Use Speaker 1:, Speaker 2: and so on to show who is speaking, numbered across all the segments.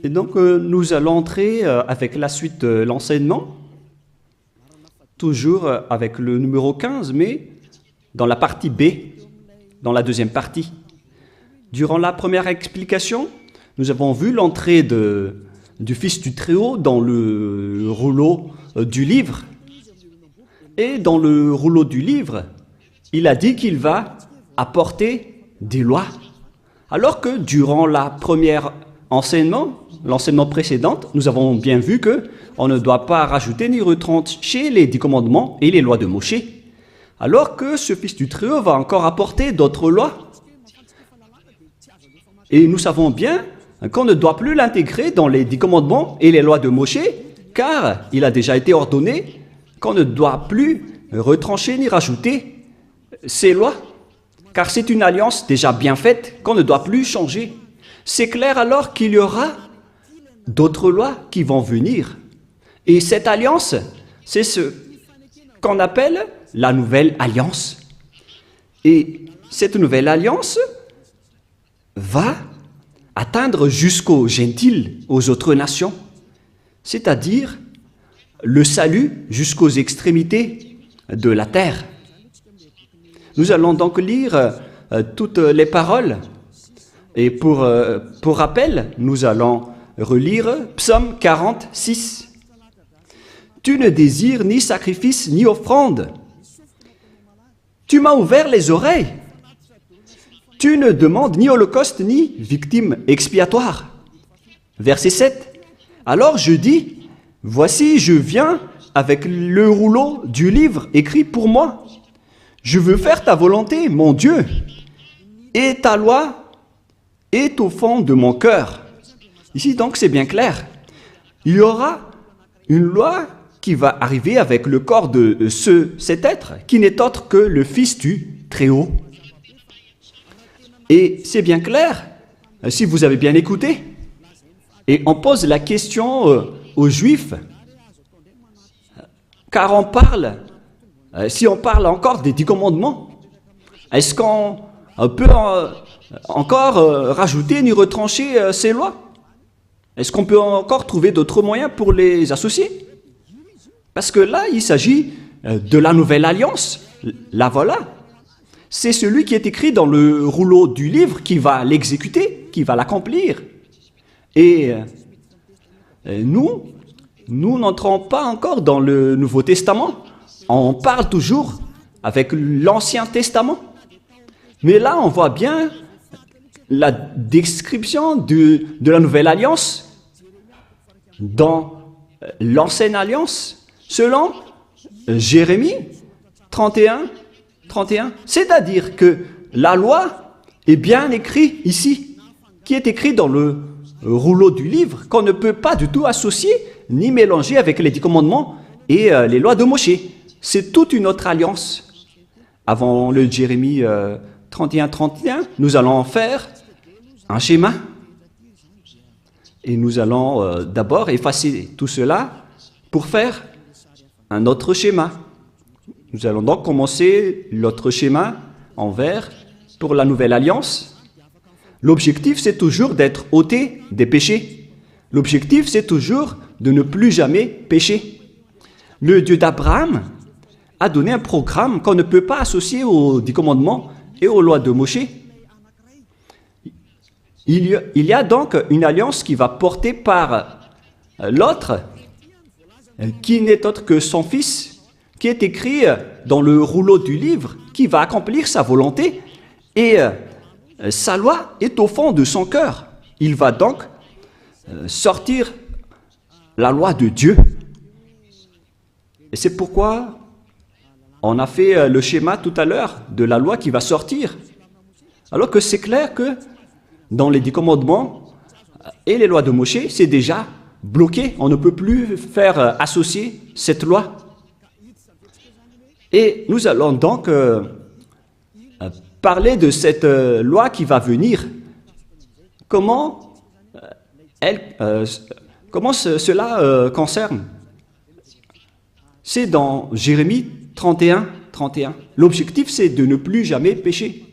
Speaker 1: Et donc, nous allons entrer avec la suite de l'enseignement, toujours avec le numéro 15, mais dans la partie B, dans la deuxième partie. Durant la première explication, nous avons vu l'entrée du Fils du Très-Haut dans le rouleau du livre. Et dans le rouleau du livre, il a dit qu'il va apporter des lois. Alors que durant la première l'enseignement précédent, nous avons bien vu qu'on ne doit pas rajouter ni retrancher les 10 commandements et les lois de Moshe. Alors que ce Fils du Très-Haut va encore apporter d'autres lois. Et nous savons bien qu'on ne doit plus l'intégrer dans les 10 commandements et les lois de Moshe, car il a déjà été ordonné qu'on ne doit plus retrancher ni rajouter ces lois, car c'est une alliance déjà bien faite qu'on ne doit plus changer. C'est clair alors qu'il y aura d'autres lois qui vont venir. Et cette alliance, c'est ce qu'on appelle la nouvelle alliance. Et cette nouvelle alliance va atteindre jusqu'aux gentiles, aux autres nations, c'est-à-dire le salut jusqu'aux extrémités de la terre. Nous allons donc lire toutes les paroles. Et pour rappel, nous allons relire Psaume 46. « Tu ne désires ni sacrifice ni offrande. Tu m'as ouvert les oreilles. Tu ne demandes ni holocauste ni victime expiatoire. » Verset 7. « Alors je dis, voici je viens avec le rouleau du livre écrit pour moi. Je veux faire ta volonté, mon Dieu, et ta loi est au fond de mon cœur. » Ici donc c'est bien clair. Il y aura une loi qui va arriver avec le corps de cet être qui n'est autre que le Fils du Très-Haut. Et c'est bien clair, si vous avez bien écouté, et on pose la question aux Juifs, car on parle, si on parle encore des 10 commandements, est-ce qu'on peut encore rajouter ni retrancher ces lois? Est-ce qu'on peut encore trouver d'autres moyens pour les associer? Parce que là, il s'agit de la nouvelle alliance. La voilà. C'est celui qui est écrit dans le rouleau du livre qui va l'exécuter, qui va l'accomplir. Et nous n'entrons pas encore dans le Nouveau Testament. On parle toujours avec l'Ancien Testament. Mais là, on voit bien la description de la Nouvelle Alliance dans l'Ancienne Alliance, selon Jérémie 31. C'est-à-dire que la loi est bien écrite ici, qui est écrite dans le rouleau du livre, qu'on ne peut pas du tout associer ni mélanger avec les 10 commandements et les lois de Moshe. C'est toute une autre alliance. Avant le Jérémie 31, nous allons faire un schéma. Et nous allons d'abord effacer tout cela pour faire un autre schéma. Nous allons donc commencer l'autre schéma en vert pour la nouvelle alliance. L'objectif, c'est toujours d'être ôté des péchés. L'objectif, c'est toujours de ne plus jamais pécher. Le Dieu d'Abraham a donné un programme qu'on ne peut pas associer aux 10 commandements et aux lois de Moshe. Il y a donc une alliance qui va porter par l'autre, qui n'est autre que son Fils, qui est écrit dans le rouleau du livre, qui va accomplir sa volonté, et sa loi est au fond de son cœur. Il va donc sortir la loi de Dieu. Et c'est pourquoi on a fait le schéma tout à l'heure de la loi qui va sortir. Alors que c'est clair que dans les 10 commandements et les lois de Moshe, c'est déjà bloqué. On ne peut plus faire associer cette loi. Et nous allons donc parler de cette loi qui va venir. Comment cela concerne? C'est dans Jérémie 31. L'objectif, c'est de ne plus jamais pécher.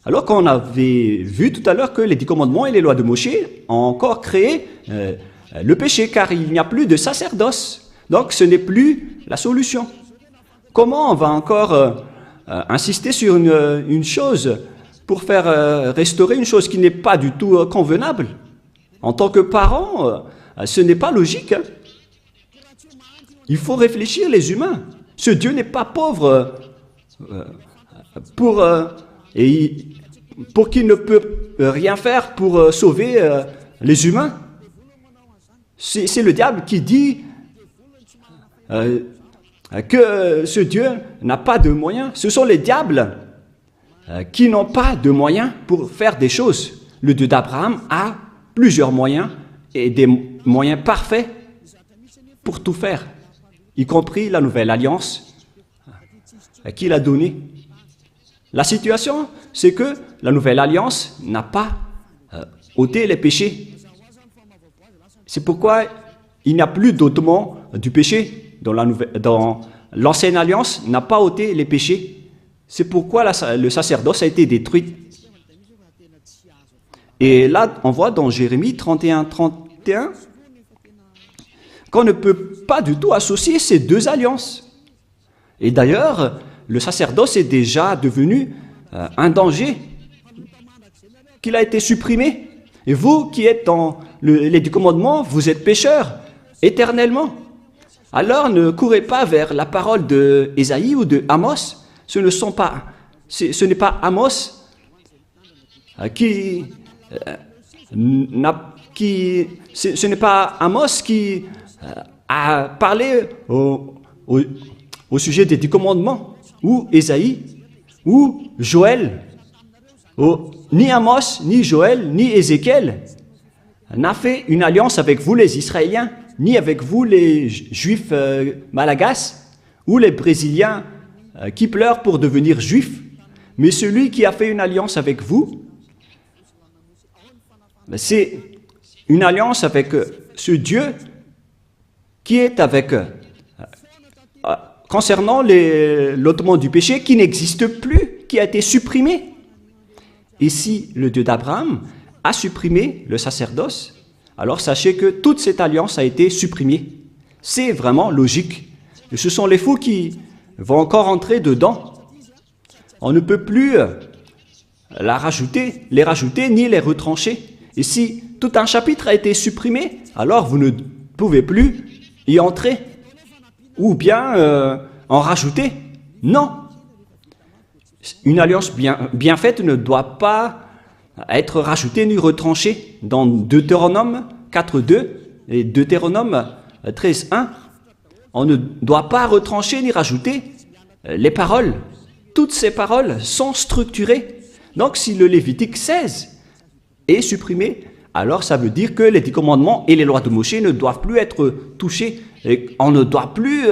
Speaker 1: Alors qu'on avait vu tout à l'heure que les 10 commandements et les lois de Moshe ont encore créé le péché, car il n'y a plus de sacerdoce. Donc ce n'est plus la solution. Comment on va encore insister sur une chose pour faire restaurer une chose qui n'est pas du tout convenable? En tant que parent, ce n'est pas logique. Hein. Il faut réfléchir, les humains. Ce Dieu n'est pas pauvre pour qu'il ne peut rien faire pour sauver les humains. C'est le diable qui dit que ce Dieu n'a pas de moyens. Ce sont les diables qui n'ont pas de moyens pour faire des choses. Le Dieu d'Abraham a plusieurs moyens et des moyens parfaits pour tout faire, y compris la nouvelle alliance qu'il a donnée. La situation, c'est que la nouvelle alliance n'a pas ôté les péchés. C'est pourquoi il n'y a plus d'ôtement du péché dans l'ancienne alliance n'a pas ôté les péchés. C'est pourquoi le sacerdoce a été détruit. Et là, on voit dans Jérémie 31 qu'on ne peut pas du tout associer ces deux alliances. Et d'ailleurs, le sacerdoce est déjà devenu un danger, qu'il a été supprimé. Et vous qui êtes dans les 10 commandements, vous êtes pécheurs éternellement. Alors ne courez pas vers la parole de Ésaïe ou de Amos. Ce n'est pas Amos ce n'est pas Amos qui a parlé au sujet des 10 commandements, ou Ésaïe, ou Joël. Ni Amos, ni Joël, ni Ézéchiel n'a fait une alliance avec vous les Israéliens, ni avec vous les Juifs malagasy, ou les Brésiliens qui pleurent pour devenir Juifs. Mais celui qui a fait une alliance avec vous, c'est une alliance avec ce Dieu qui est avec, concernant l'ôtement du péché qui n'existe plus, qui a été supprimé. Et si le Dieu d'Abraham a supprimé le sacerdoce, alors sachez que toute cette alliance a été supprimée. C'est vraiment logique. Et ce sont les fous qui vont encore entrer dedans. On ne peut plus les rajouter ni les retrancher. Et si tout un chapitre a été supprimé, alors vous ne pouvez plus y entrer ou bien en rajouter. Non. Une alliance bien faite ne doit pas être rajoutée ni retranchée. Dans Deutéronome 4.2 et Deutéronome 13.1, on ne doit pas retrancher ni rajouter les paroles. Toutes ces paroles sont structurées. Donc si le Lévitique 16 est supprimé, alors ça veut dire que les 10 commandements et les lois de Moshe ne doivent plus être touchés. Et on ne doit plus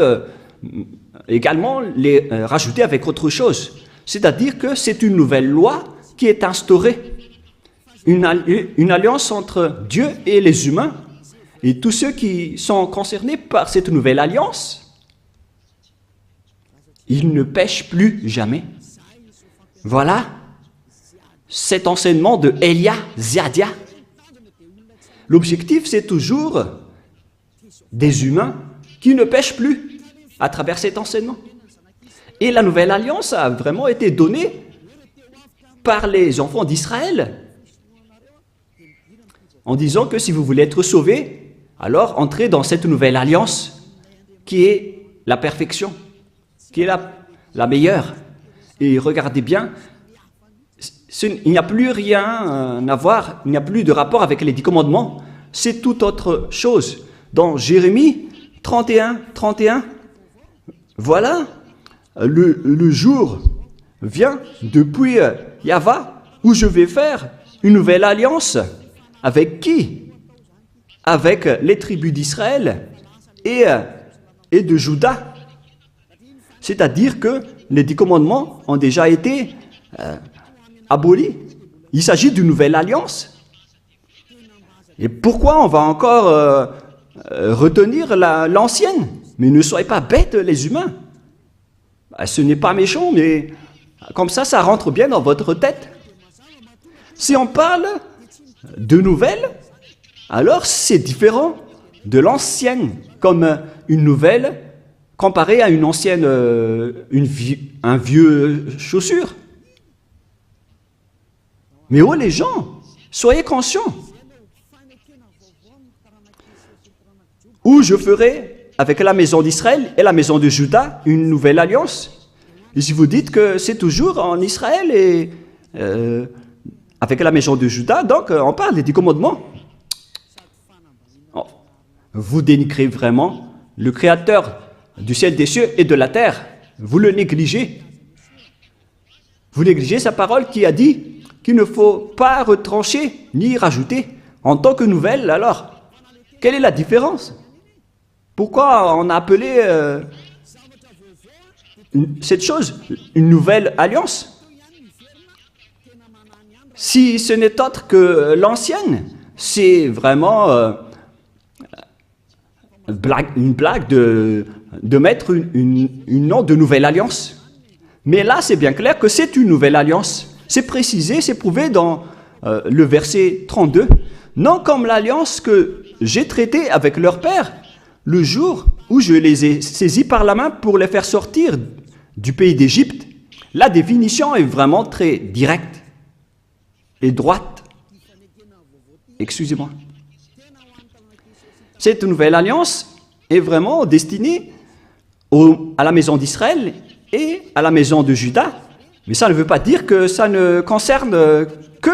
Speaker 1: également les rajouter avec autre chose. C'est-à-dire que c'est une nouvelle loi qui est instaurée. Une alliance entre Dieu et les humains. Et tous ceux qui sont concernés par cette nouvelle alliance, ils ne pêchent plus jamais. Voilà cet enseignement de Elia Ziadia. L'objectif, c'est toujours des humains qui ne pêchent plus à travers cet enseignement. Et la nouvelle alliance a vraiment été donnée par les enfants d'Israël, en disant que si vous voulez être sauvés, alors entrez dans cette nouvelle alliance qui est la perfection, qui est la meilleure. Et regardez bien, il n'y a plus rien à voir, il n'y a plus de rapport avec les 10 commandements, c'est toute autre chose. Dans Jérémie 31, voilà, le jour vient depuis Yahva où je vais faire une nouvelle alliance. Avec qui? Avec les tribus d'Israël et de Juda. C'est-à-dire que les 10 commandements ont déjà été abolis. Il s'agit d'une nouvelle alliance. Et pourquoi on va encore retenir l'ancienne? Mais ne soyez pas bêtes, les humains. Ce n'est pas méchant, mais comme ça rentre bien dans votre tête. Si on parle de nouvelles, alors c'est différent de l'ancienne, comme une nouvelle comparée à une ancienne, un vieux chaussure. Mais oh les gens, soyez conscients. Où je ferai avec la maison d'Israël et la maison de Juda une nouvelle alliance. Et si vous dites que c'est toujours en Israël et avec la maison de Juda, donc on parle des 10 commandements. Oh, vous dénigrez vraiment le Créateur du ciel, des cieux et de la terre. Vous le négligez. Vous négligez sa parole qui a dit qu'il ne faut pas retrancher ni rajouter. En tant que nouvelle, alors, quelle est la différence? Pourquoi on a appelé cette chose une nouvelle alliance? Si ce n'est autre que l'ancienne, c'est vraiment une blague de mettre une nom de nouvelle alliance. Mais là, c'est bien clair que c'est une nouvelle alliance. C'est précisé, c'est prouvé dans le verset 32. Non comme l'alliance que j'ai traitée avec leur père, le jour où je les ai saisis par la main pour les faire sortir du pays d'Égypte. La définition est vraiment très directe et droite. Excusez-moi. Cette nouvelle alliance est vraiment destinée à la maison d'Israël et à la maison de Juda. Mais ça ne veut pas dire que ça ne concerne que,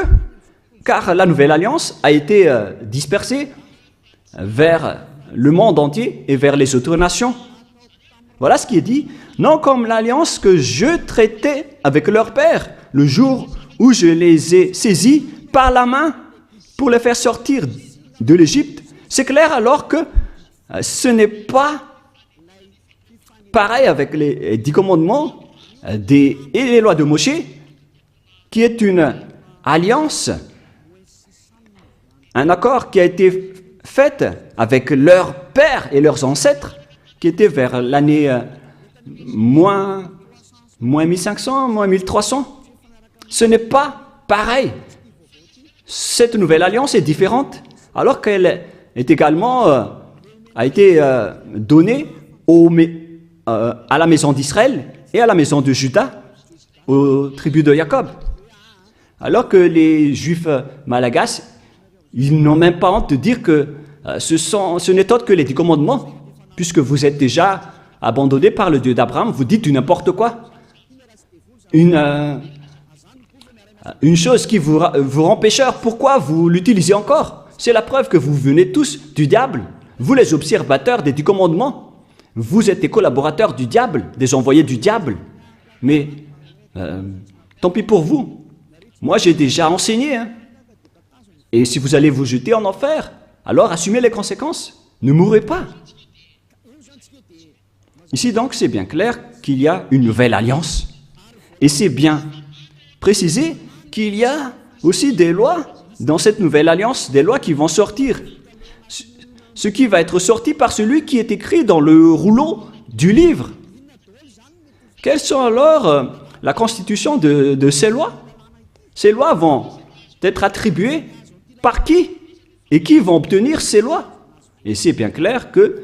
Speaker 1: car la nouvelle alliance a été dispersée vers le monde entier et vers les autres nations. Voilà ce qui est dit. Non comme l'alliance que je traitais avec leur père, le jour où je les ai saisis par la main pour les faire sortir de l'Égypte. C'est clair alors que ce n'est pas pareil avec les 10 commandements et les lois de Moshe, qui est une alliance, un accord qui a été fait avec leurs pères et leurs ancêtres, qui était vers l'année moins 1500, moins 1300. Ce n'est pas pareil. Cette nouvelle alliance est différente, alors qu'elle est également a été donnée à la maison d'Israël et à la maison de Juda, aux tribus de Jacob. Alors que les Juifs malagasy, ils n'ont même pas honte de dire que ce n'est autre que les 10 commandements, puisque vous êtes déjà abandonnés par le Dieu d'Abraham, vous dites du n'importe quoi. Une chose qui vous rend pécheur, pourquoi vous l'utilisez encore? C'est la preuve que vous venez tous du diable, vous les observateurs des 10 commandements. Vous êtes des collaborateurs du diable, des envoyés du diable. Mais tant pis pour vous. Moi, j'ai déjà enseigné. Hein. Et si vous allez vous jeter en enfer, alors assumez les conséquences. Ne mourrez pas. Ici, donc, c'est bien clair qu'il y a une nouvelle alliance. Et c'est bien précisé qu'il y a aussi des lois dans cette nouvelle alliance, des lois qui vont sortir. Ce qui va être sorti par celui qui est écrit dans le rouleau du livre. Quelles sont alors la constitution de ces lois? Ces lois vont être attribuées par qui? Et qui vont obtenir ces lois? Et c'est bien clair que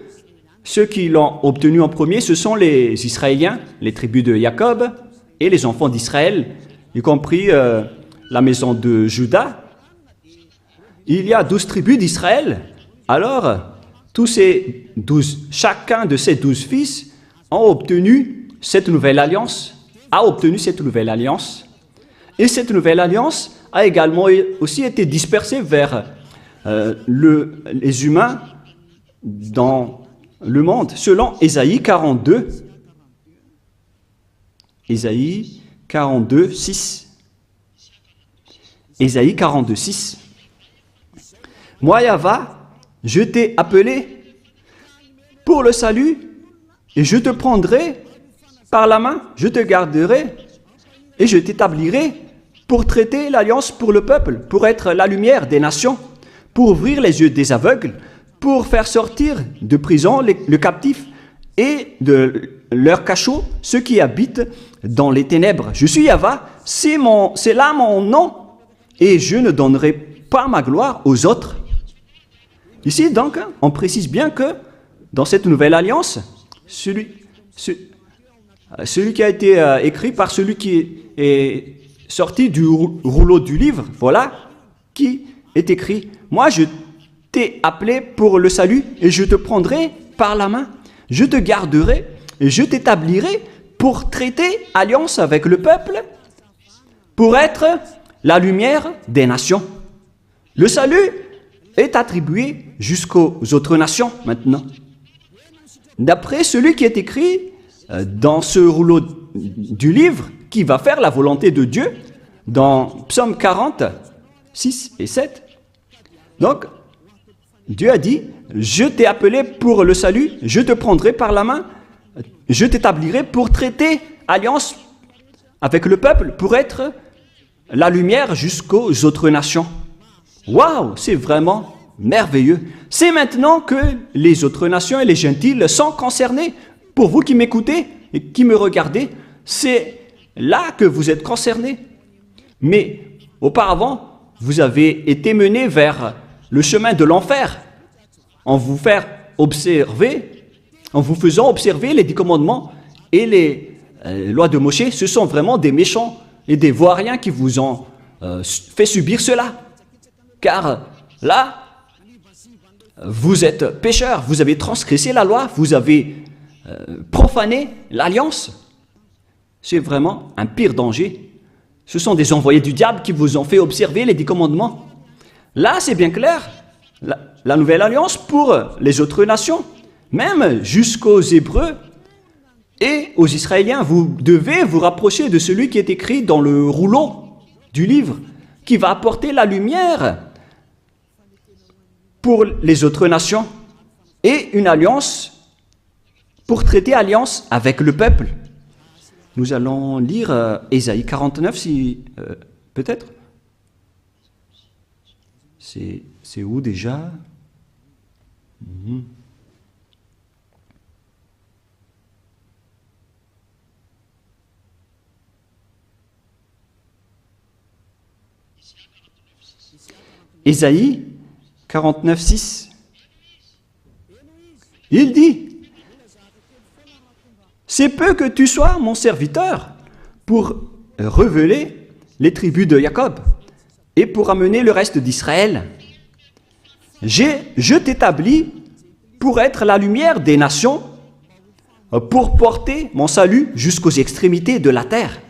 Speaker 1: ceux qui l'ont obtenu en premier, ce sont les Israéliens, les tribus de Jacob et les enfants d'Israël, y compris la maison de Juda. Il y a 12 tribus d'Israël. Alors, chacun de ces 12 fils a obtenu cette nouvelle alliance, et cette nouvelle alliance a également aussi été dispersée vers les humains dans le monde, selon Ésaïe 42. Ésaïe 42, 6. Ésaïe 42, 6. Moi, Yahva, je t'ai appelé pour le salut, et je te prendrai par la main, je te garderai, et je t'établirai pour traiter l'alliance pour le peuple, pour être la lumière des nations, pour ouvrir les yeux des aveugles, pour faire sortir de prison le captif et de leur cachot ceux qui habitent dans les ténèbres. Je suis Yahva, c'est là mon nom. et je ne donnerai pas ma gloire aux autres. Ici, donc, on précise bien que dans cette nouvelle alliance, celui qui a été écrit par celui qui est sorti du rouleau du livre, voilà, qui est écrit, « Moi, je t'ai appelé pour le salut et je te prendrai par la main. Je te garderai et je t'établirai pour traiter alliance avec le peuple, pour être la lumière des nations. » Le salut est attribué jusqu'aux autres nations maintenant. D'après celui qui est écrit dans ce rouleau du livre, qui va faire la volonté de Dieu, dans Psaume 40, 6 et 7. Donc, Dieu a dit, « Je t'ai appelé pour le salut, je te prendrai par la main, je t'établirai pour traiter alliance avec le peuple, pour être la lumière jusqu'aux autres nations. » Waouh, c'est vraiment merveilleux. C'est maintenant que les autres nations et les gentils sont concernés. Pour vous qui m'écoutez et qui me regardez, c'est là que vous êtes concernés. Mais auparavant, vous avez été menés vers le chemin de l'enfer en vous faisant observer les 10 commandements et les lois de Moïse. Ce sont vraiment des méchants et des vauriens qui vous ont fait subir cela. Car là, vous êtes pécheurs, vous avez transgressé la loi, vous avez profané l'alliance. C'est vraiment un pire danger. Ce sont des envoyés du diable qui vous ont fait observer les 10 commandements. Là, c'est bien clair, la nouvelle alliance pour les autres nations, même jusqu'aux Hébreux et aux Israéliens, vous devez vous rapprocher de celui qui est écrit dans le rouleau du livre, qui va apporter la lumière pour les autres nations et une alliance pour traiter alliance avec le peuple. Nous allons lire Ésaïe 49, si peut-être. C'est où déjà? Ésaïe 49, 6. Il dit, « C'est peu que tu sois mon serviteur pour révéler les tribus de Jacob et pour amener le reste d'Israël. Je t'établis pour être la lumière des nations, pour porter mon salut jusqu'aux extrémités de la terre. »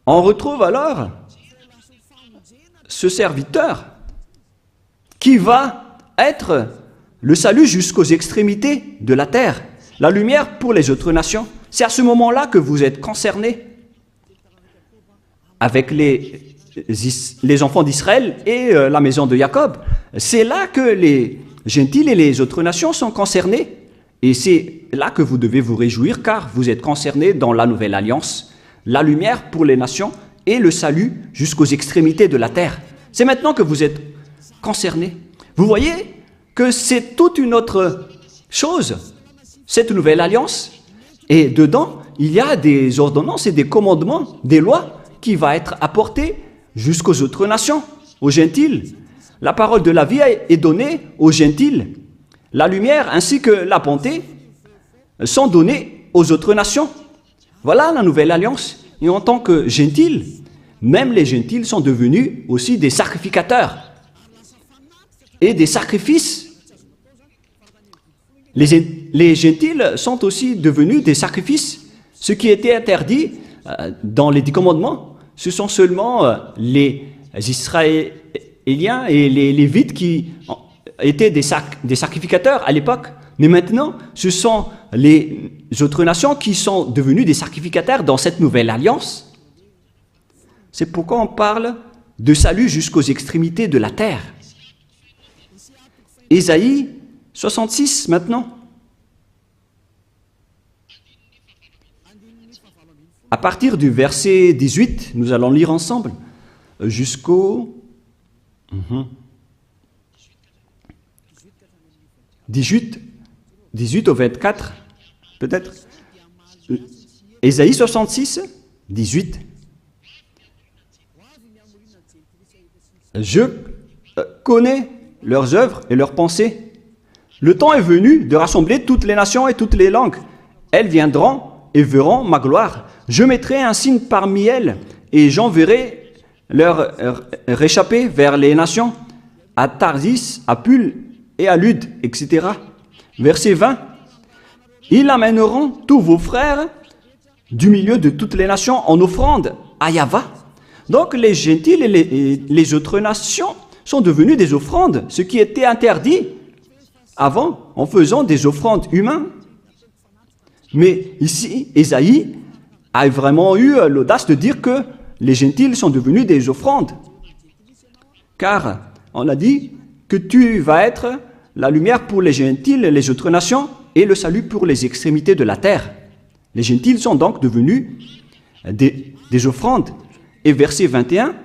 Speaker 1: On retrouve alors ce serviteur qui va être le salut jusqu'aux extrémités de la terre, la lumière pour les autres nations. C'est à ce moment-là que vous êtes concernés avec les enfants d'Israël et la maison de Jacob. C'est là que les gentils et les autres nations sont concernés. Et c'est là que vous devez vous réjouir, car vous êtes concernés dans la nouvelle alliance, la lumière pour les nations et le salut jusqu'aux extrémités de la terre. C'est maintenant que vous êtes concernés. Vous voyez que c'est toute une autre chose, cette nouvelle alliance. Et dedans, il y a des ordonnances et des commandements, des lois qui vont être apportées jusqu'aux autres nations, aux gentils. La parole de la vie est donnée aux gentils. La lumière ainsi que la bonté sont données aux autres nations. Voilà la nouvelle alliance. Et en tant que gentils, même les gentils sont devenus aussi des sacrificateurs et des sacrifices. Les gentils sont aussi devenus des sacrifices. Ce qui était interdit dans les 10 commandements, ce sont seulement les Israéliens et les Lévites qui étaient des sacrificateurs à l'époque. Mais maintenant, ce sont les autres nations qui sont devenues des sacrificateurs dans cette nouvelle alliance. C'est pourquoi on parle de salut jusqu'aux extrémités de la terre. Ésaïe 66 maintenant. À partir du verset 18, nous allons lire ensemble jusqu'au 18 au 24, peut-être. Ésaïe 66, 18. Je connais leurs œuvres et leurs pensées. Le temps est venu de rassembler toutes les nations et toutes les langues. Elles viendront et verront ma gloire. Je mettrai un signe parmi elles et j'enverrai leur réchapper vers les nations, à Tarsis, à Pul et à Lude, etc. Verset 20. Ils amèneront tous vos frères du milieu de toutes les nations en offrande à Yahva. Donc les gentils et les autres nations sont devenus des offrandes, ce qui était interdit avant en faisant des offrandes humaines. Mais ici, Ésaïe a vraiment eu l'audace de dire que les gentils sont devenus des offrandes. Car on a dit que tu vas être la lumière pour les gentils et les autres nations et le salut pour les extrémités de la terre. Les gentils sont donc devenus des offrandes. Et verset 21,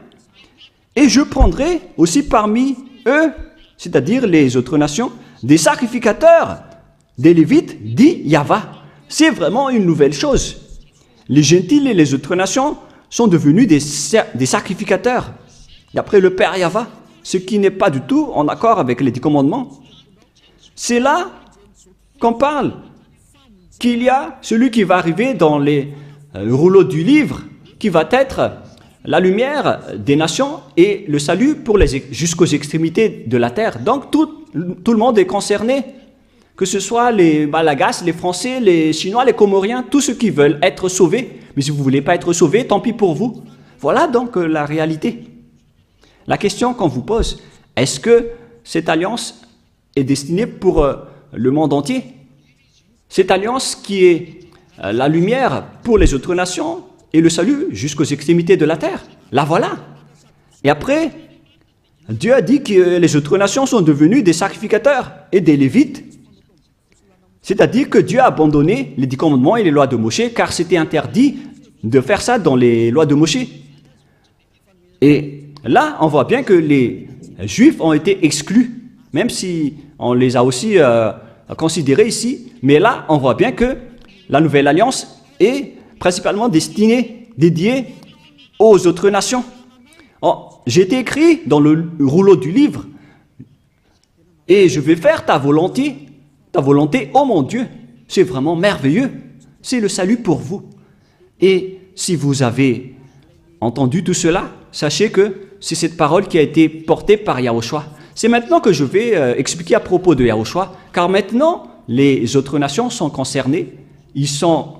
Speaker 1: « Et je prendrai aussi parmi eux, c'est-à-dire les autres nations, des sacrificateurs, des Lévites, dit Yahva. » C'est vraiment une nouvelle chose. Les gentils et les autres nations sont devenus des sacrificateurs, d'après le Père Yahva, ce qui n'est pas du tout en accord avec les 10 commandements. C'est là qu'on parle qu'il y a celui qui va arriver dans les rouleaux du livre, qui va être la lumière des nations et le salut pour jusqu'aux extrémités de la terre. Donc tout le monde est concerné, que ce soit les Malagasy, les Français, les Chinois, les Comoriens, tous ceux qui veulent être sauvés. Mais si vous ne voulez pas être sauvés, tant pis pour vous. Voilà donc la réalité. La question qu'on vous pose, est-ce que cette alliance est destinée pour le monde entier? Cette alliance qui est la lumière pour les autres nations et le salut jusqu'aux extrémités de la terre. La voilà. Et après, Dieu a dit que les autres nations sont devenues des sacrificateurs et des Lévites. C'est-à-dire que Dieu a abandonné les 10 commandements et les lois de Moïse, car c'était interdit de faire ça dans les lois de Moïse. Et là, on voit bien que les Juifs ont été exclus, même si on les a aussi considérés ici. Mais là, on voit bien que la nouvelle alliance est principalement dédiée aux autres nations. J'ai été écrit dans le rouleau du livre, et je vais faire ta volonté, oh mon Dieu. C'est vraiment merveilleux. C'est le salut pour vous. Et si vous avez entendu tout cela, sachez que c'est cette parole qui a été portée par Yahushua. C'est maintenant que je vais expliquer à propos de Yahushua, car maintenant, les autres nations sont concernées. Ils sont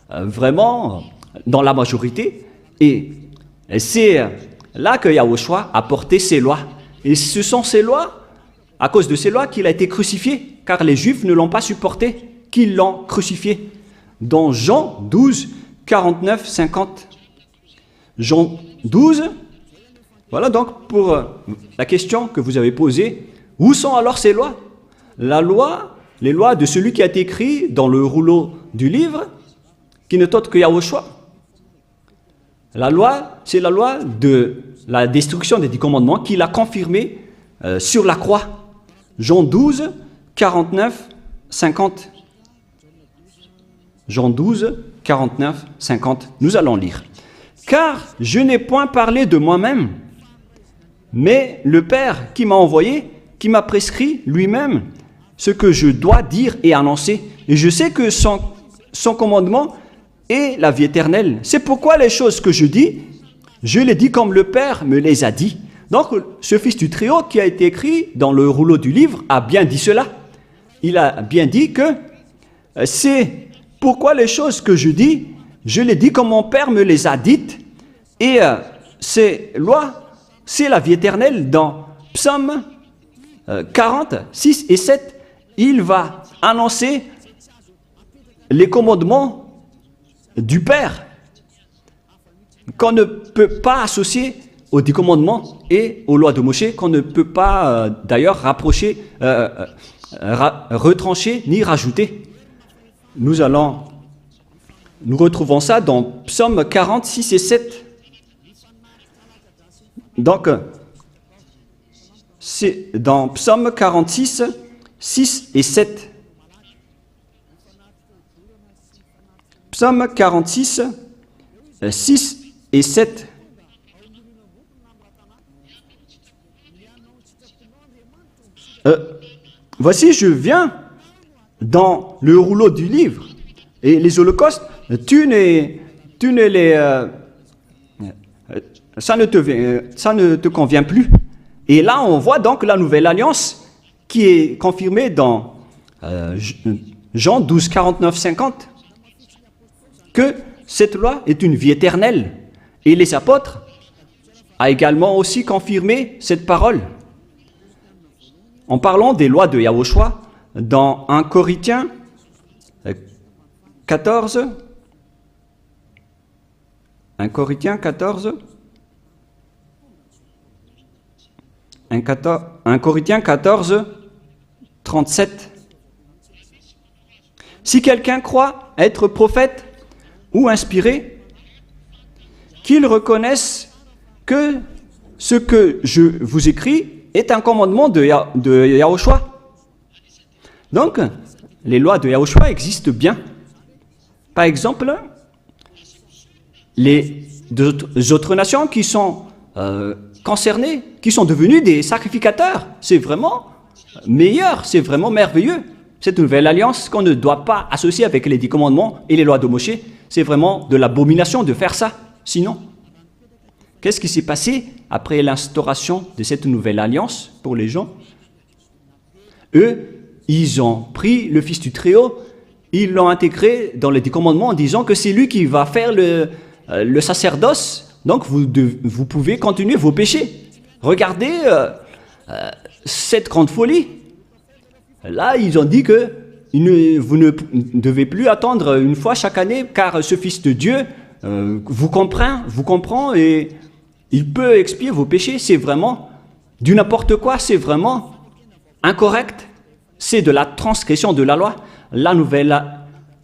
Speaker 1: vraiment dans la majorité. Et c'est là que Yahushua a porté ses lois. Et ce sont ces lois, à cause de ces lois, qu'il a été crucifié, car les Juifs ne l'ont pas supporté, qu'ils l'ont crucifié. Dans Jean 12, 49, 50. Jean 12, voilà donc pour la question que vous avez posée. Où sont alors ces lois? Les lois de celui qui a été écrit dans le rouleau du livre, qui n'est autre que Yahushua. La loi, c'est la loi de la destruction des 10 commandements qu'il a confirmé sur la croix. Jean 12, 49, 50. Jean 12, 49, 50. Nous allons lire. Car je n'ai point parlé de moi-même, mais le Père qui m'a envoyé, qui m'a prescrit lui-même ce que je dois dire et annoncer. Et je sais que son commandement est la vie éternelle. C'est pourquoi les choses que je dis, je les dis comme le Père me les a dit. Donc, ce Fils du Très-Haut qui a été écrit dans le rouleau du livre a bien dit cela. Il a bien dit que c'est pourquoi les choses que je dis, je les dis comme mon Père me les a dites. Et ces lois, c'est la vie éternelle. Dans Psaume 40, 6 et 7, il va annoncer les commandements du Père qu'on ne peut pas associer aux 10 commandements et aux lois de Moïse, qu'on ne peut pas d'ailleurs retrancher ni rajouter. Nous retrouvons ça dans Psaume 46 et 7. Donc, c'est dans Psaume 46, 6 et 7. Psaume 46, 6 et 7. Voici, je viens dans le rouleau du livre. Et les holocaustes, ça ne te convient plus. Et là, on voit donc la nouvelle alliance qui est confirmée dans Jean 12, 49, 50, que cette loi est une vie éternelle. Et les apôtres ont également aussi confirmé cette parole. En parlant des lois de Yahushua, dans 1 Corinthiens 14, 1 Corinthiens 14, 37. Si quelqu'un croit être prophète ou inspiré, qu'il reconnaisse que ce que je vous écris est un commandement de Yahushua. Donc, les lois de Yahushua existent bien. Par exemple, les autres nations qui sont concernées, qui sont devenues des sacrificateurs, c'est vraiment meilleur, c'est vraiment merveilleux. Cette nouvelle alliance qu'on ne doit pas associer avec les 10 commandements et les lois de Moshe, c'est vraiment de l'abomination de faire ça. Sinon, qu'est-ce qui s'est passé après l'instauration de cette nouvelle alliance pour les gens? Eux, ils ont pris le Fils du Très-Haut, ils l'ont intégré dans les 10 commandements en disant que c'est lui qui va faire le sacerdoce, donc vous pouvez continuer vos péchés. Regardez cette grande folie. Là, ils ont dit que vous ne devez plus attendre une fois chaque année, car ce Fils de Dieu vous comprend et il peut expier vos péchés. C'est vraiment du n'importe quoi, c'est vraiment incorrect. C'est de la transgression de la loi. La nouvelle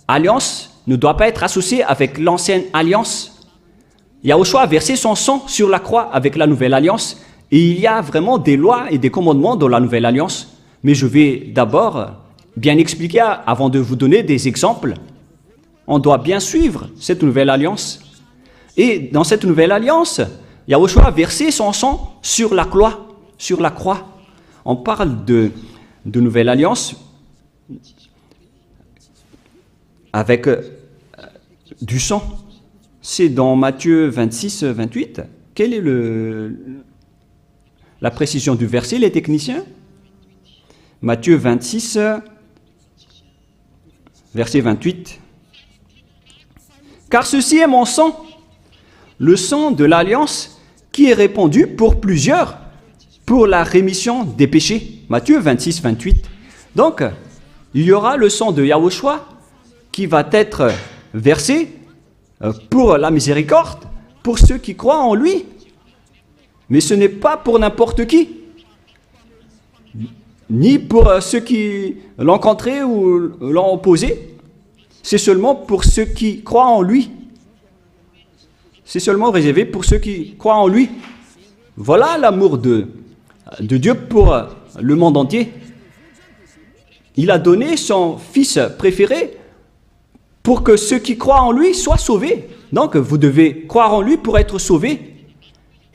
Speaker 1: alliance ne doit pas être associée avec l'ancienne alliance. Yahushua a versé son sang sur la croix avec la nouvelle alliance et il y a vraiment des lois et des commandements dans la nouvelle alliance. Mais je vais d'abord bien expliquer avant de vous donner des exemples. On doit bien suivre cette nouvelle alliance. Et dans cette nouvelle alliance, Yahushua a versé son sang sur la croix. On parle de nouvelle alliance avec du sang. C'est dans Matthieu 26, 28. Quelle est la précision du verset, les techniciens? Matthieu 26, verset 28. Car ceci est mon sang, le sang de l'alliance qui est répandu pour plusieurs pour la rémission des péchés. Matthieu 26, 28. Donc, il y aura le sang de Yahushua qui va être versé pour la miséricorde, pour ceux qui croient en lui. Mais ce n'est pas pour n'importe qui, ni pour ceux qui l'ont contré ou l'ont opposé. C'est seulement pour ceux qui croient en lui. C'est seulement réservé pour ceux qui croient en lui. Voilà l'amour de Dieu pour le monde entier. Il a donné son Fils préféré pour que ceux qui croient en lui soient sauvés. Donc, vous devez croire en lui pour être sauvés.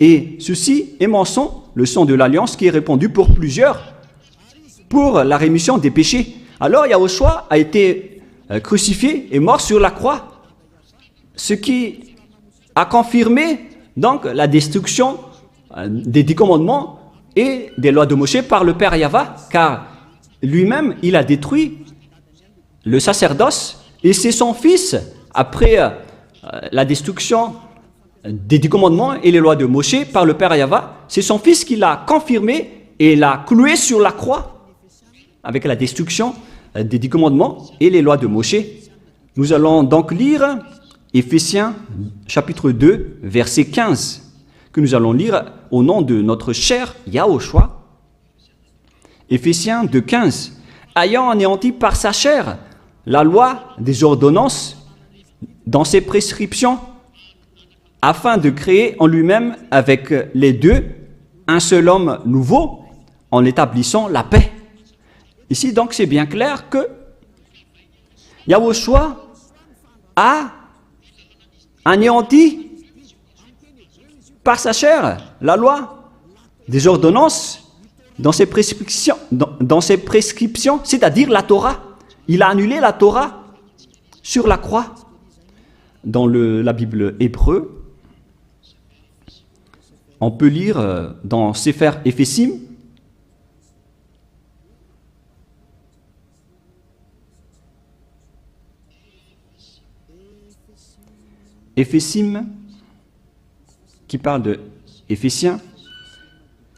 Speaker 1: Et ceci est mon sang, le sang de l'alliance qui est répandu pour plusieurs, pour la rémission des péchés. Alors, Yahushua a été crucifié et mort sur la croix, ce qui a confirmé donc la destruction des 10 commandements et des lois de Moshe par le Père Yahva, car lui-même, il a détruit le sacerdoce et c'est son Fils, après la destruction des 10 commandements et les lois de Moshe par le Père Yahva, c'est son Fils qui l'a confirmé et l'a cloué sur la croix avec la destruction des 10 commandements et les lois de Moshe. Nous allons donc lire Éphésiens chapitre 2, verset 15, que nous allons lire au nom de notre cher Yahushua. Éphésiens 2, 15. Ayant anéanti par sa chair la loi des ordonnances dans ses prescriptions, afin de créer en lui-même avec les deux un seul homme nouveau, en établissant la paix. Ici, donc, c'est bien clair que Yahushua a anéanti par sa chair la loi des ordonnances dans ses prescriptions, dans ses prescriptions, c'est-à-dire la Torah. Il a annulé la Torah sur la croix. Dans la Bible hébreu, on peut lire dans Sefer Ephésim, Éphésim, qui parle de Éphésiens,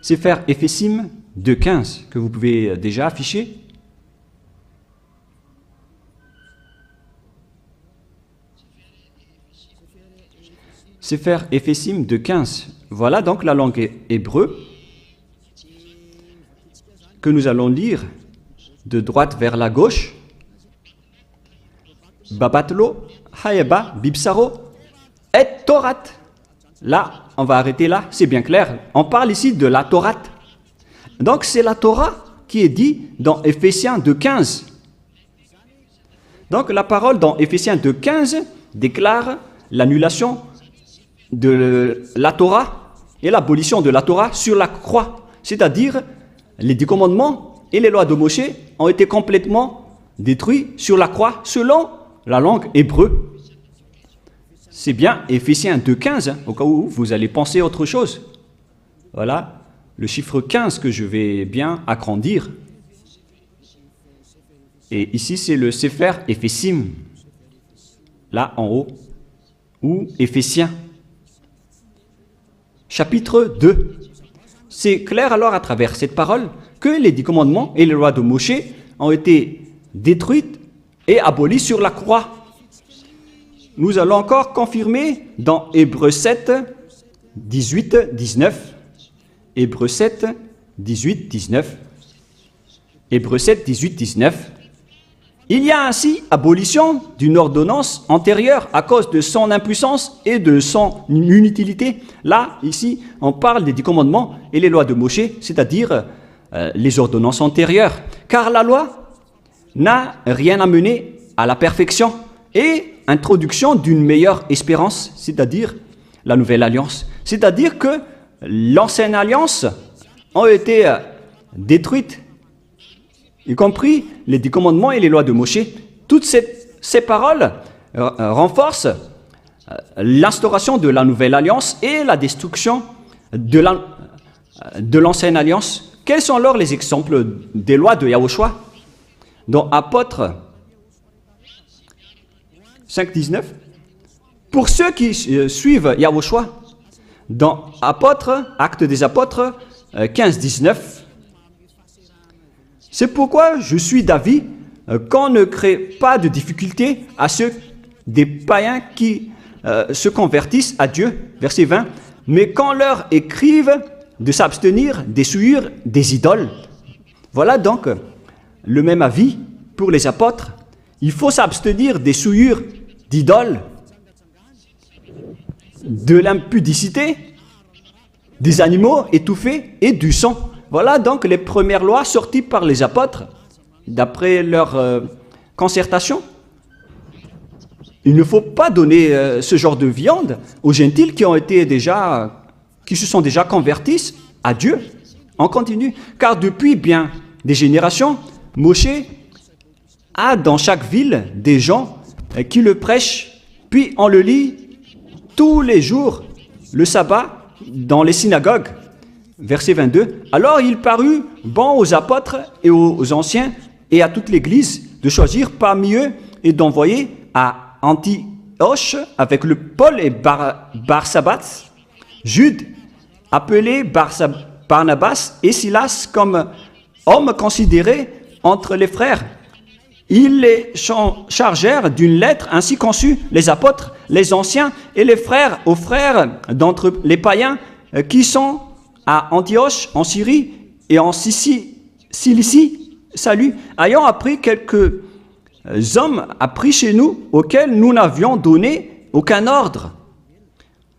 Speaker 1: Sefer Ephésim 2.15, que vous pouvez déjà afficher. Sefer Ephésim 2.15. Voilà donc la langue hébreu que nous allons lire de droite vers la gauche. Babatlo, Hayeba, Bibsaro, et Torat. Là, on va arrêter là, c'est bien clair. On parle ici de la Torah. Donc c'est la Torah qui est dit dans Éphésiens 2.15. Donc la parole dans Éphésiens 2.15 déclare l'annulation de la Torah et l'abolition de la Torah sur la croix. C'est-à-dire, les 10 commandements et les lois de Moshe ont été complètement détruits sur la croix selon la langue hébreu. C'est bien Éphésiens 2.15, au cas où vous allez penser autre chose. Voilà le chiffre 15 que je vais bien agrandir. Et ici, c'est le Sefer Ephésim, là en haut, ou Éphésiens. Chapitre 2. C'est clair alors à travers cette parole que les 10 commandements et les lois de Moshe ont été détruites et abolies sur la croix. Nous allons encore confirmer dans Hébreux 7, 18, 19. Hébreux 7, 18, 19. Hébreux 7, 18, 19. Il y a ainsi abolition d'une ordonnance antérieure à cause de son impuissance et de son inutilité. Là, ici, on parle des 10 commandements et les lois de Moshe, c'est-à-dire les ordonnances antérieures. Car la loi n'a rien amené à la perfection et introduction d'une meilleure espérance, c'est-à-dire la nouvelle alliance. C'est-à-dire que l'ancienne alliance a été détruite, y compris les 10 commandements et les lois de Moshe. Toutes ces paroles renforcent l'instauration de la nouvelle alliance et la destruction de l'ancienne alliance. Quels sont alors les exemples des lois de Yahushua? Dans Apôtres 5.19, pour ceux qui suivent Yahushua, dans Apôtres, Actes des Apôtres 15.19, c'est pourquoi je suis d'avis qu'on ne crée pas de difficulté à ceux des païens qui se convertissent à Dieu, verset 20, mais qu'on leur écrive de s'abstenir des souillures des idoles. Voilà donc le même avis pour les apôtres. Il faut s'abstenir des souillures d'idoles, de l'impudicité, des animaux étouffés et du sang. Voilà donc les premières lois sorties par les apôtres, d'après leur concertation. Il ne faut pas donner ce genre de viande aux gentils qui se sont déjà convertis à Dieu. On continue, car depuis bien des générations, Moshe a dans chaque ville des gens qui le prêchent, puis on le lit tous les jours, le sabbat, dans les synagogues. Verset 22. Alors il parut bon aux apôtres et aux anciens et à toute l'Église de choisir parmi eux et d'envoyer à Antioche avec le Paul et Barsabas, Jude, appelé Barnabas et Silas comme hommes considérés entre les frères. Ils les chargèrent d'une lettre ainsi conçue, les apôtres, les anciens et les frères aux frères d'entre les païens qui sont à Antioche, en Syrie et en Cilicie, salut, ayant appris quelques hommes appris chez nous auxquels nous n'avions donné aucun ordre.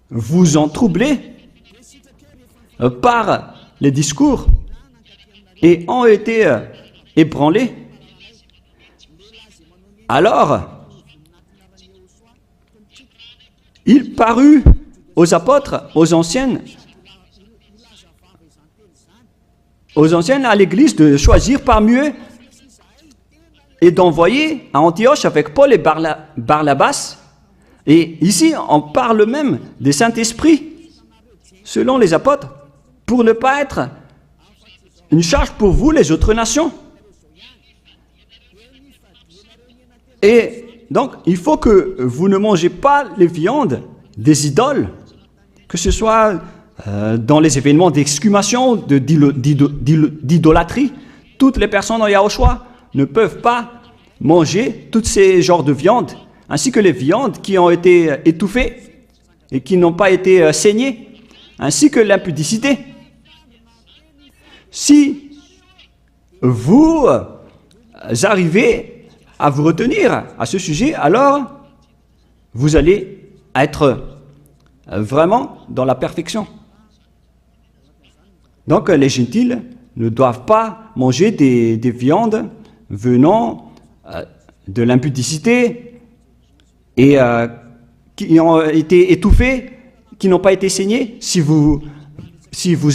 Speaker 1: Vous en troublez par les discours et ont été ébranlés. Alors, il parut aux apôtres, aux anciens aux anciens à l'église de choisir parmi eux et d'envoyer à Antioche avec Paul et Barnabas. Et ici, on parle même des Saint-Esprit, selon les apôtres, pour ne pas être une charge pour vous, les autres nations. Et donc, il faut que vous ne mangez pas les viandes des idoles, que ce soit dans les événements d'exhumation, d'idolâtrie. Toutes les personnes en Yahushua ne peuvent pas manger tous ces genres de viandes, ainsi que les viandes qui ont été étouffées et qui n'ont pas été saignées, ainsi que l'impudicité. Si vous arrivez à vous retenir à ce sujet, alors vous allez être vraiment dans la perfection. Donc les gentils ne doivent pas manger des viandes venant de l'impudicité et qui ont été étouffées, qui n'ont pas été saignées. Si vous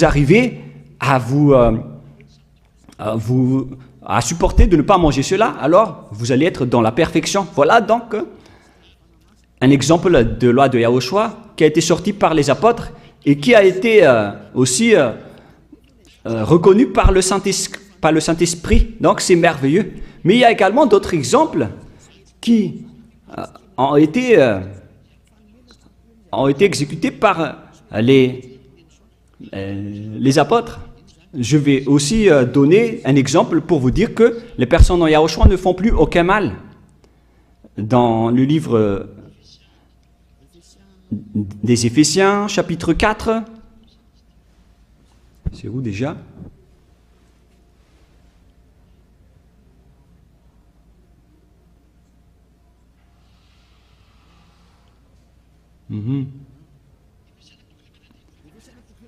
Speaker 1: arrivez à supporter de ne pas manger cela, alors vous allez être dans la perfection. Voilà donc un exemple de loi de Yahushua qui a été sorti par les apôtres et qui a été aussi reconnu par le Saint-Esprit. Donc c'est merveilleux. Mais il y a également d'autres exemples qui ont été exécutés par les apôtres. Je vais aussi donner un exemple pour vous dire que les personnes en Yahushua ne font plus aucun mal. Dans le livre des Éphésiens, chapitre 4, c'est où déjà ?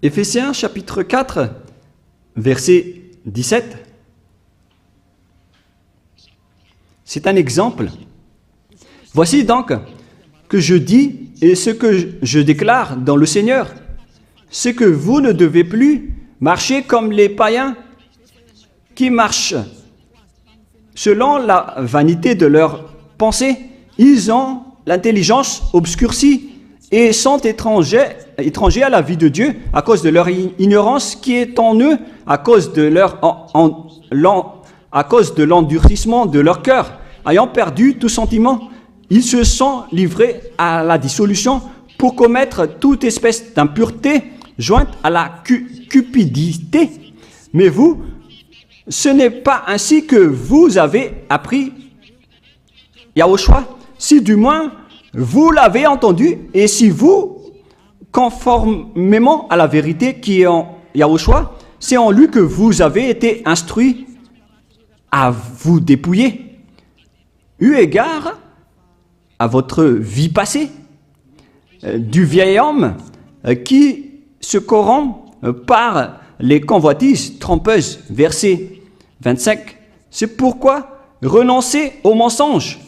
Speaker 1: Éphésiens, chapitre 4, verset 17. C'est un exemple. Voici donc que je dis et ce que je déclare dans le Seigneur, c'est que vous ne devez plus marcher comme les païens qui marchent selon la vanité de leurs pensées. Ils ont l'intelligence obscurcie et sont étrangers à la vie de Dieu à cause de leur ignorance qui est en eux, à cause de l'endurcissement de leur cœur. Ayant perdu tout sentiment, ils se sont livrés à la dissolution pour commettre toute espèce d'impureté jointe à la cupidité. Mais vous, ce n'est pas ainsi que vous avez appris Yahushua, si du moins vous l'avez entendu, et si vous, conformément à la vérité qui est en Yahushua, c'est en lui que vous avez été instruits à vous dépouiller, eu égard à votre vie passée, du vieil homme qui se corrompt par les convoitises trompeuses. Verset 25. C'est pourquoi renoncez aux mensonges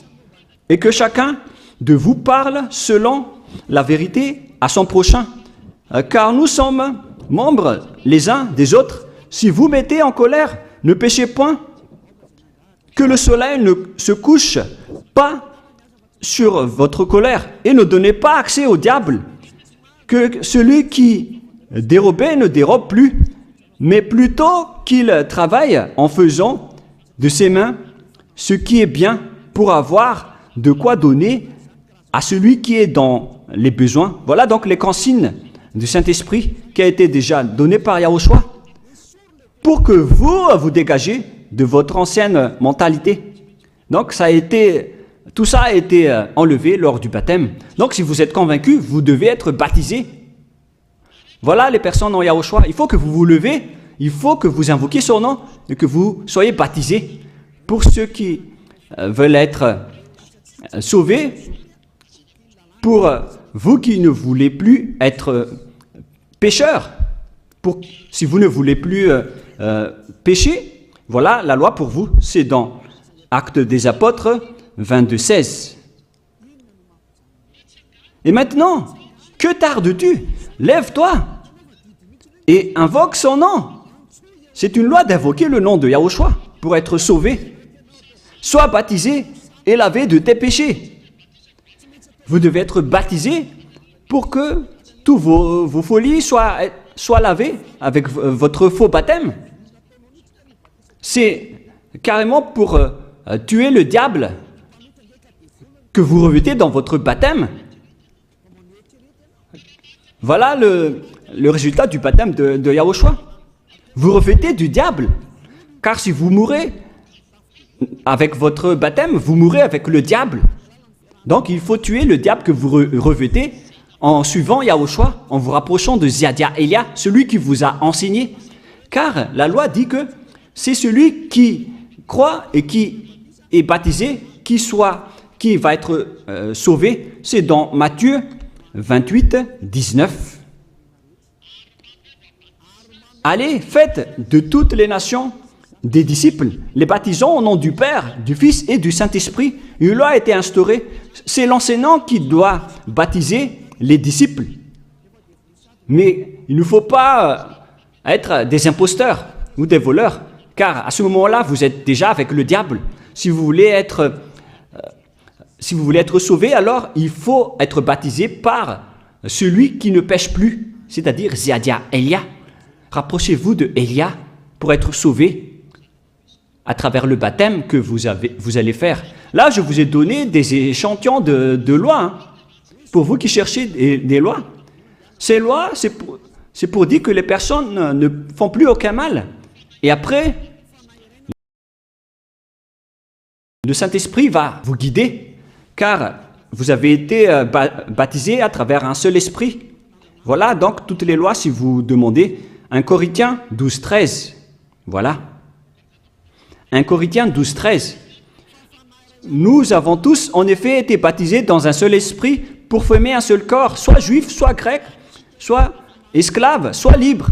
Speaker 1: et que chacun de vous parle selon la vérité à son prochain, car nous sommes membres les uns des autres. Si vous mettez en colère, ne péchez point, que le soleil ne se couche pas sur votre colère, et ne donnez pas accès au diable, que celui qui dérobait ne dérobe plus, mais plutôt qu'il travaille en faisant de ses mains ce qui est bien pour avoir de quoi donner à celui qui est dans les besoins. Voilà donc les consignes du Saint-Esprit qui a été déjà donné par Yahushua pour que vous dégagez de votre ancienne mentalité. Donc tout ça a été enlevé lors du baptême. Donc si vous êtes convaincu, vous devez être baptisé. Voilà les personnes en Yahushua. Il faut que vous vous levez, il faut que vous invoquiez son nom et que vous soyez baptisés. Pour ceux qui veulent être sauvés, pour vous qui ne voulez plus être pécheurs, si vous ne voulez plus pécher, voilà la loi pour vous. C'est dans Actes des Apôtres 22:16. Et maintenant, que tardes-tu? Lève-toi et invoque son nom. C'est une loi d'invoquer le nom de Yahushua pour être sauvé. Sois baptisé et lavé de tes péchés. Vous devez être baptisé pour que tous vos folies soient lavées avec votre faux baptême. C'est carrément pour tuer le diable que vous revêtez dans votre baptême. Voilà le résultat du baptême de Yahushua. Vous revêtez du diable, car si vous mourrez avec votre baptême, vous mourrez avec le diable. Donc il faut tuer le diable que vous revêtez en suivant Yahushua, en vous rapprochant de Ziadia Elia, celui qui vous a enseigné. Car la loi dit que c'est celui qui croit et qui est baptisé, qui va être sauvé. C'est dans Matthieu 28, 19. Allez, faites de toutes les nations des disciples, les baptisant au nom du Père, du Fils et du Saint-Esprit. Une loi a été instaurée. C'est l'enseignant qui doit baptiser les disciples. Mais il ne faut pas être des imposteurs ou des voleurs, car à ce moment-là, vous êtes déjà avec le diable. Si vous voulez être sauvé, alors il faut être baptisé par celui qui ne pêche plus, c'est-à-dire Ziadia Elia. Rapprochez-vous de Elia pour être sauvé à travers le baptême que vous allez faire. Là, je vous ai donné des échantillons de lois, hein, pour vous qui cherchez des lois. Ces lois, c'est pour dire que les personnes ne font plus aucun mal. Et après, le Saint-Esprit va vous guider, car vous avez été baptisé à travers un seul esprit. Voilà donc toutes les lois, si vous demandez. 1 Corinthiens 12, 13. Voilà. 1 Corinthiens 12, 13. Nous avons tous en effet été baptisés dans un seul esprit pour former un seul corps, soit juif, soit grec, soit esclave, soit libre.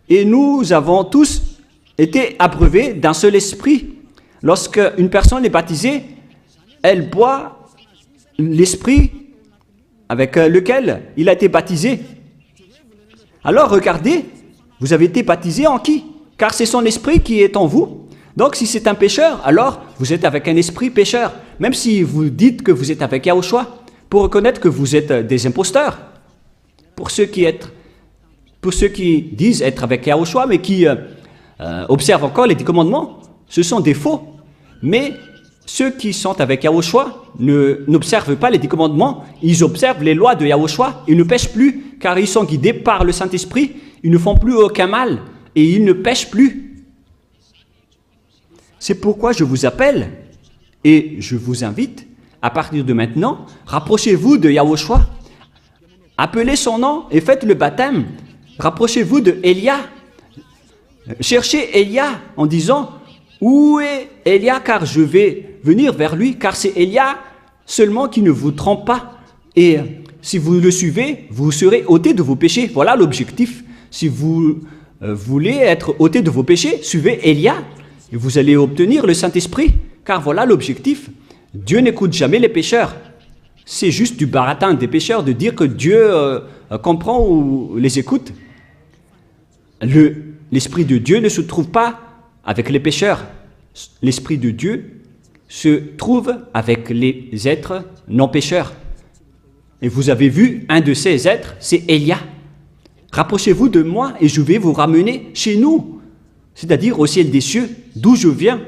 Speaker 1: Et nous avons tous été abreuvés d'un seul esprit. Lorsque une personne est baptisée, elle boit l'esprit avec lequel il a été baptisé. Alors regardez, vous avez été baptisé en qui? Car c'est son esprit qui est en vous. Donc si c'est un pécheur, alors vous êtes avec un esprit pécheur. Même si vous dites que vous êtes avec Yahushua, pour reconnaître que vous êtes des imposteurs. Pour ceux qui disent être avec Yahushua, mais qui observent encore les 10 commandements, ce sont des faux. Mais ceux qui sont avec Yahushua n'observent pas les 10 commandements, ils observent les lois de Yahushua, ils ne pêchent plus, car ils sont guidés par le Saint-Esprit, ils ne font plus aucun mal, et ils ne pêchent plus. C'est pourquoi je vous appelle, et je vous invite, à partir de maintenant, rapprochez-vous de Yahushua, appelez son nom et faites le baptême, rapprochez-vous de Elia, cherchez Elia en disant, où est Elia, car je vais venir vers lui, car c'est Elia seulement qui ne vous trompe pas. Et si vous le suivez, vous serez ôtés de vos péchés. Voilà l'objectif. Si vous voulez être ôtés de vos péchés, suivez Elia et vous allez obtenir le Saint-Esprit. Car voilà l'objectif. Dieu n'écoute jamais les pécheurs. C'est juste du baratin des pécheurs de dire que Dieu comprend ou les écoute. L'Esprit de Dieu ne se trouve pas avec les pécheurs. L'Esprit de Dieu se trouve avec les êtres non pécheurs. Et vous avez vu, un de ces êtres, c'est Elia. Rapprochez-vous de moi et je vais vous ramener chez nous, c'est-à-dire au ciel des cieux, d'où je viens.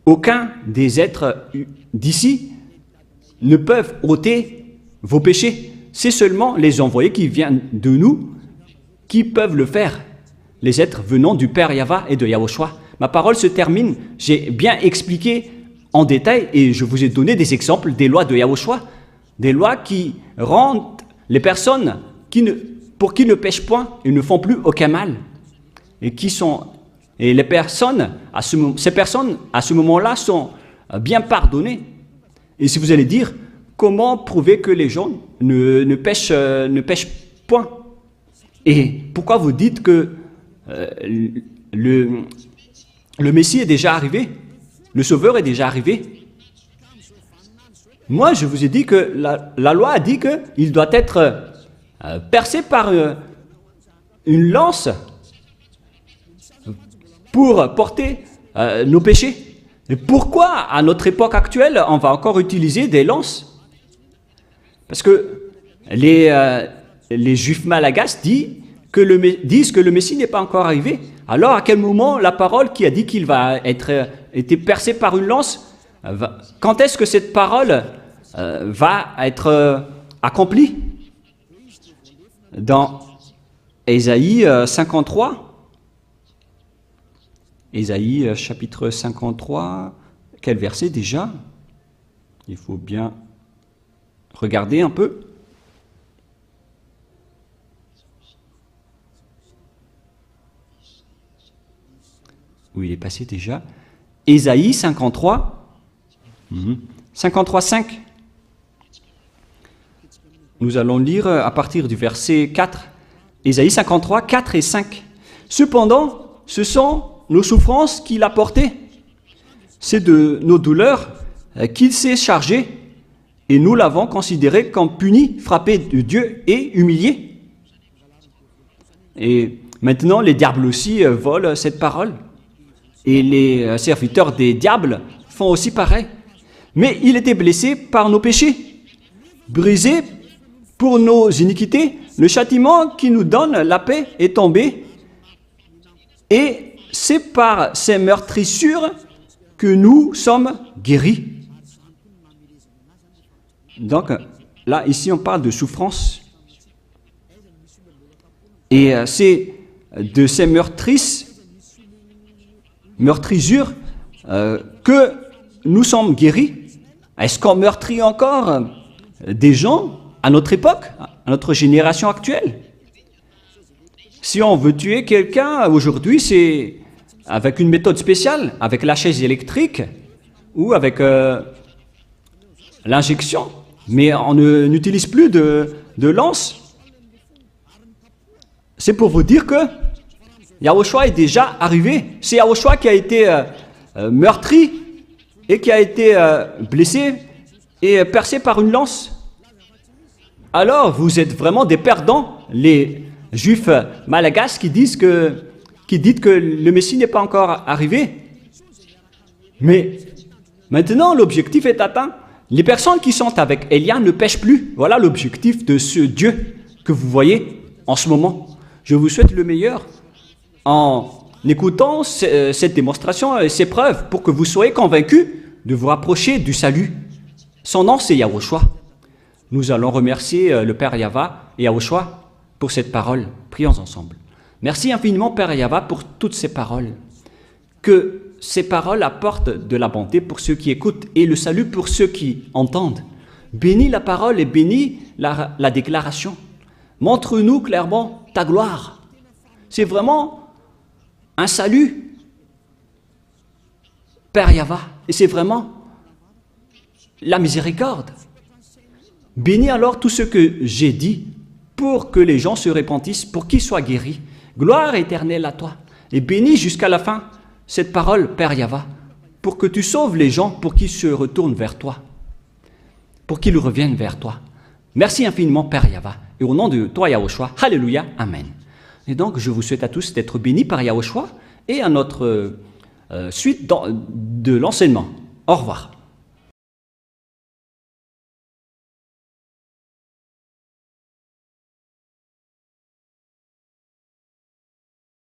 Speaker 1: Aucun des êtres d'ici ne peuvent ôter vos péchés. C'est seulement les envoyés qui viennent de nous qui peuvent le faire. Les êtres venant du Père Yahva et de Yahushua. Ma parole se termine. J'ai bien expliqué en détail et je vous ai donné des exemples des lois de Yahushua. Des lois qui rendent les personnes pour qui ne pêchent point et ne font plus aucun mal. Et les personnes, ces personnes, à ce moment-là, sont bien pardonnées. Et si vous allez dire, comment prouver que les gens ne pêchent point? Et pourquoi vous dites que le Messie est déjà arrivé, le Sauveur est déjà arrivé? Moi, je vous ai dit que la loi a dit qu'il doit être percé par une lance pour porter nos péchés. Et pourquoi, à notre époque actuelle, on va encore utiliser des lances? Parce que les Juifs malagasy disent que le Messie n'est pas encore arrivé. Alors, à quel moment la parole qui a dit qu'il va être percé par une lance, quand est-ce que cette parole va être accomplie? Dans Ésaïe 53, Ésaïe chapitre 53, quel verset déjà? Il faut bien regarder un peu. Où il est passé déjà? Ésaïe 53, 53, 5. Nous allons lire à partir du verset 4. Ésaïe 53, 4 et 5. Cependant, ce sont nos souffrances qu'il a portées. C'est de nos douleurs qu'il s'est chargé, et nous l'avons considéré comme puni, frappé de Dieu et humilié. Et maintenant, les diables aussi volent cette parole. Et les serviteurs des diables font aussi pareil. Mais il était blessé par nos péchés, brisé pour nos iniquités. Le châtiment qui nous donne la paix est tombé. Et c'est par ces meurtrissures que nous sommes guéris. Donc, là, ici, on parle de souffrance. Et c'est de ces meurtrissures que nous sommes guéris. Est-ce qu'on meurtrit encore des gens à notre époque, à notre génération actuelle? Si on veut tuer quelqu'un aujourd'hui, c'est avec une méthode spéciale, avec la chaise électrique ou avec l'injection. Mais on n'utilise plus de lance. C'est pour vous dire que Yahushua est déjà arrivé. C'est Yahushua qui a été meurtri et qui a été blessé et percé par une lance. Alors, vous êtes vraiment des perdants, les Juifs malagasy qui disent que le Messie n'est pas encore arrivé. Mais maintenant, l'objectif est atteint. Les personnes qui sont avec Élia ne pêchent plus. Voilà l'objectif de ce Dieu que vous voyez en ce moment. Je vous souhaite le meilleur en écoutant cette démonstration et ces preuves pour que vous soyez convaincus de vous rapprocher du salut. Son nom, c'est Yahushua. Nous allons remercier le Père Yahva et Yahushua pour cette parole. Prions ensemble. Merci infiniment, Père Yahva, pour toutes ces paroles. Que ces paroles apportent de la bonté pour ceux qui écoutent et le salut pour ceux qui entendent. Bénis la parole et bénis la déclaration. Montre-nous clairement ta gloire. C'est vraiment un salut, Père Yahva, et c'est vraiment la miséricorde. Bénis alors tout ce que j'ai dit pour que les gens se repentissent, pour qu'ils soient guéris. Gloire éternelle à toi. Et bénis jusqu'à la fin cette parole, Père Yahva, pour que tu sauves les gens, pour qu'ils se retournent vers toi, pour qu'ils reviennent vers toi. Merci infiniment, Père Yahva. Et au nom de toi, Yahushua, Alléluia, Amen. Et donc, je vous souhaite à tous d'être bénis par Yahushua et à notre suite de l'enseignement. Au revoir.